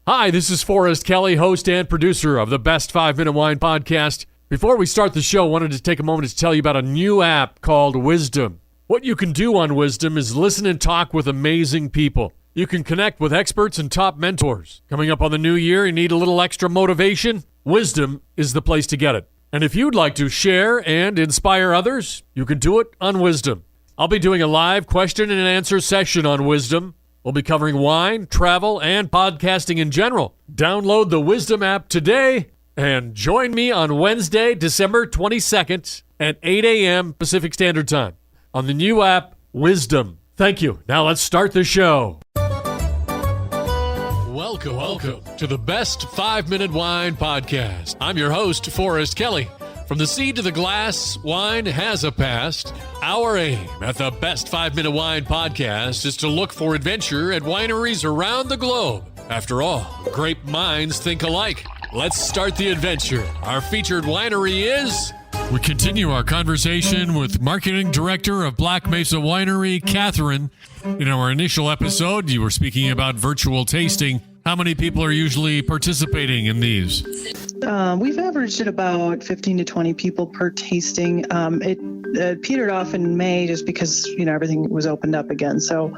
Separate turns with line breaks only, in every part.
Hi, this is Forrest Kelly, host and producer of the Best 5 Minute Wine Podcast. Before we start the show, I wanted to take a moment to tell you about a new app called Wisdom. What you can do on Wisdom is listen and talk with amazing people. You can connect with experts and top mentors. Coming up on the new year, you need a little extra motivation? Wisdom is the place to get it. And if you'd like to share and inspire others, you can do it on Wisdom. I'll be doing a live question and answer session on Wisdom. We'll be covering wine, travel, and podcasting in general. Download the Wisdom app today and join me on Wednesday, December 22nd at 8 a.m. Pacific Standard Time on the new app, Wisdom. Thank you. Now let's start the show. Welcome to the Best 5 Minute Wine Podcast. I'm your host, Forrest Kelly. From the seed to the glass, wine has a past. Our aim at the Best 5 Minute Wine Podcast is to look for adventure at wineries around the globe. After all, great minds think alike. Let's start the adventure. Our featured winery is... We continue our conversation with Marketing Director of Black Mesa Winery, Catherine. In our initial episode, you were speaking about virtual tasting. How many people are usually participating in these?
We've averaged at about 15 to 20 people per tasting. It petered off in May just because, everything was opened up again. So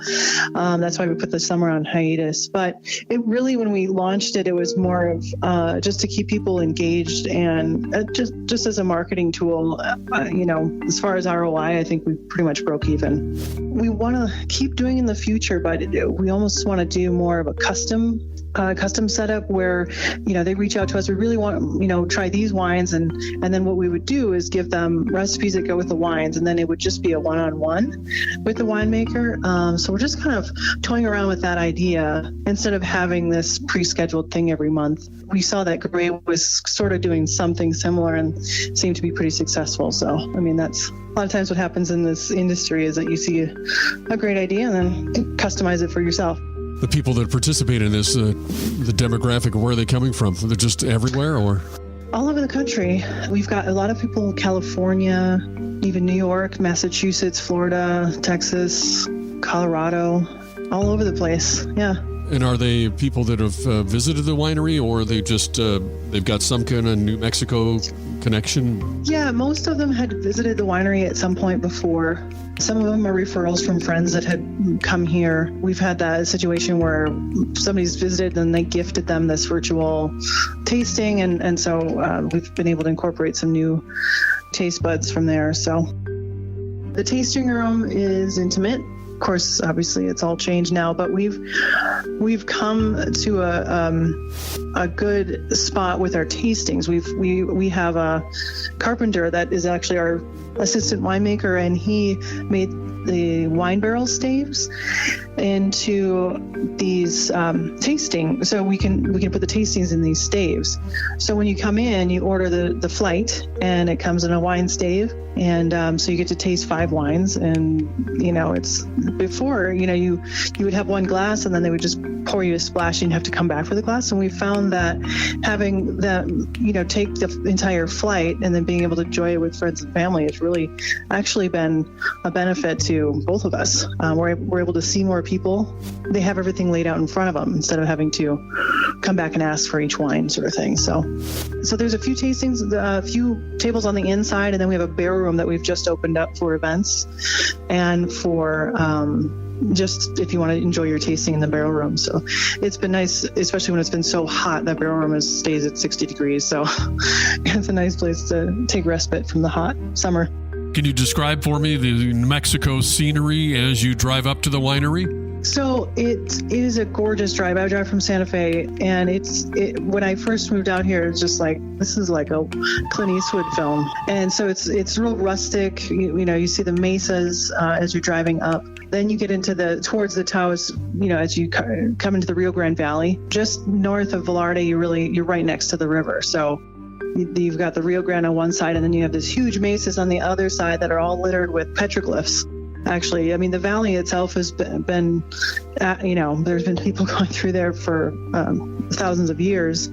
that's why we put the summer on hiatus. But it really, when we launched it, it was more of just to keep people engaged and just as a marketing tool. As far as ROI, I think we pretty much broke even. We want to keep doing in the future, but we almost want to do more of a custom setup where, they reach out to us. We really want, try these wines. And then what we would do is give them recipes that go with the wines. And then it would just be a one-on-one with the winemaker. So we're just kind of toying around with that idea instead of having this pre-scheduled thing every month. We saw that Gray was sort of doing something similar and seemed to be pretty successful. So, that's a lot of times what happens in this industry is that you see a great idea and then customize it for yourself.
The people that participate in this, the demographic, where are they coming from? They're just everywhere, or?
All over the country. We've got a lot of people in California, even New York, Massachusetts, Florida, Texas, Colorado, all over the place. Yeah.
And are they people that have visited the winery, or are they just, they've got some kind of New Mexico connection?
Yeah, most of them had visited the winery at some point before. Some of them are referrals from friends that had come here. We've had that situation where somebody's visited and they gifted them this virtual tasting. And so we've been able to incorporate some new taste buds from there. So the tasting room is intimate. Of course, obviously, it's all changed now, but we've come to a good spot with our tastings. We have a carpenter that is actually our assistant winemaker, and he made the wine barrel staves into these tasting. So we can put the tastings in these staves. So when you come in, you order the flight, and it comes in a wine stave. And so you get to taste 5 wines, and it's before you would have one glass, and then they would just pour you a splash, and you have to come back for the glass. And we found that having that take the entire flight and then being able to enjoy it with friends and family, it's really actually been a benefit to both of us. We're able to see more people. They have everything laid out in front of them instead of having to come back and ask for each wine, sort of thing. So there's a few tastings, a few tables on the inside, and then we have a barrel room that we've just opened up for events and for just if you want to enjoy your tasting in the barrel room. So it's been nice, especially when it's been so hot. That barrel room stays at 60 degrees. So it's a nice place to take respite from the hot summer.
Can you describe for me the New Mexico scenery as you drive up to the winery?
So it is a gorgeous drive. I drive from Santa Fe, and when I first moved out here, it's just like, this is like a Clint Eastwood film. And so it's real rustic. You see the mesas as you're driving up. Then you get into towards the Taos, as you come into the Rio Grande Valley. Just north of Velarde, you're right next to the river. So you've got the Rio Grande on one side, and then you have this huge mesas on the other side that are all littered with petroglyphs. Actually, the valley itself has been there's been people going through there for thousands of years.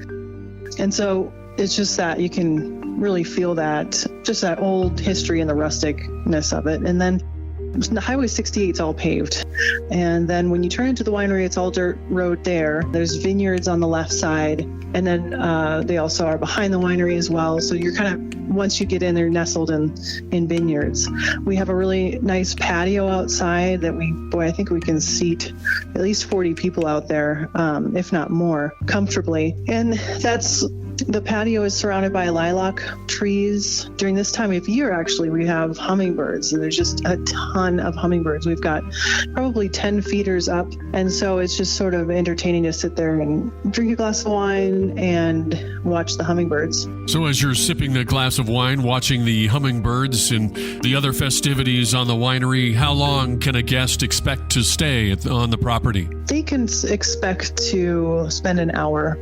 And so it's just that you can really feel that, just that old history and the rusticness of it. And then Highway 68 is all paved. And then when you turn into the winery, it's all dirt road there. There's vineyards on the left side. And then they also are behind the winery as well. So you're kind of, once you get in, they're nestled in vineyards. We have a really nice patio outside that I think we can seat at least 40 people out there, if not more, comfortably. And the patio is surrounded by lilac trees. During this time of year, actually, we have hummingbirds, and there's just a ton of hummingbirds. We've got probably 10 feeders up, and so it's just sort of entertaining to sit there and drink a glass of wine and watch the hummingbirds.
So as you're sipping a glass of wine, watching the hummingbirds and the other festivities on the winery, how long can a guest expect to stay on the property?
They can expect to spend an hour.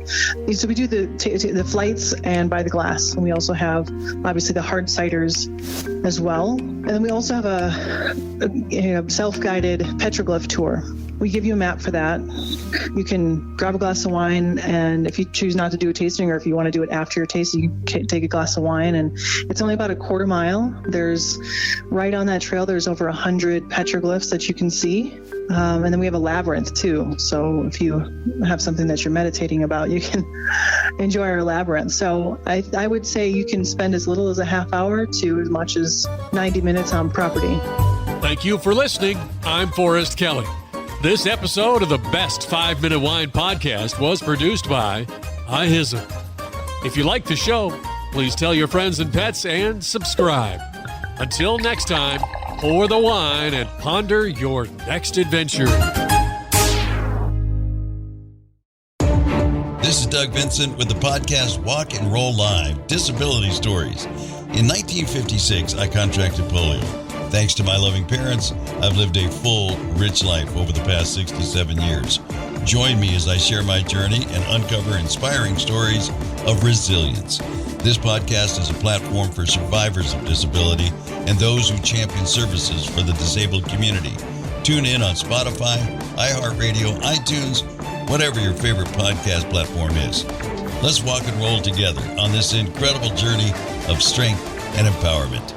So we do the flights and buy the glass. And we also have, obviously, the hard ciders as well. And then we also have a self-guided petroglyph tour. We give you a map for that. You can grab a glass of wine, and if you choose not to do a tasting, or if you want to do it after your tasting, you can take a glass of wine, and it's only about a quarter mile. Right on that trail, there's over 100 petroglyphs that you can see. And then we have a labyrinth too. So if you have something that you're meditating about, you can enjoy our labyrinth. So I would say you can spend as little as a half hour to as much as 90 minutes on property.
Thank you for listening. I'm Forrest Kelly. This episode of the Best 5 Minute Wine Podcast was produced by iHism. If you like the show, please tell your friends and pets and subscribe. Until next time, pour the wine and ponder your next adventure.
This is Doug Vincent with the podcast Walk and Roll Live, Disability Stories. In 1956, I contracted polio. Thanks to my loving parents, I've lived a full, rich life over the past 67 years. Join me as I share my journey and uncover inspiring stories of resilience. This podcast is a platform for survivors of disability and those who champion services for the disabled community. Tune in on Spotify, iHeartRadio, iTunes, whatever your favorite podcast platform is. Let's walk and roll together on this incredible journey of strength and empowerment.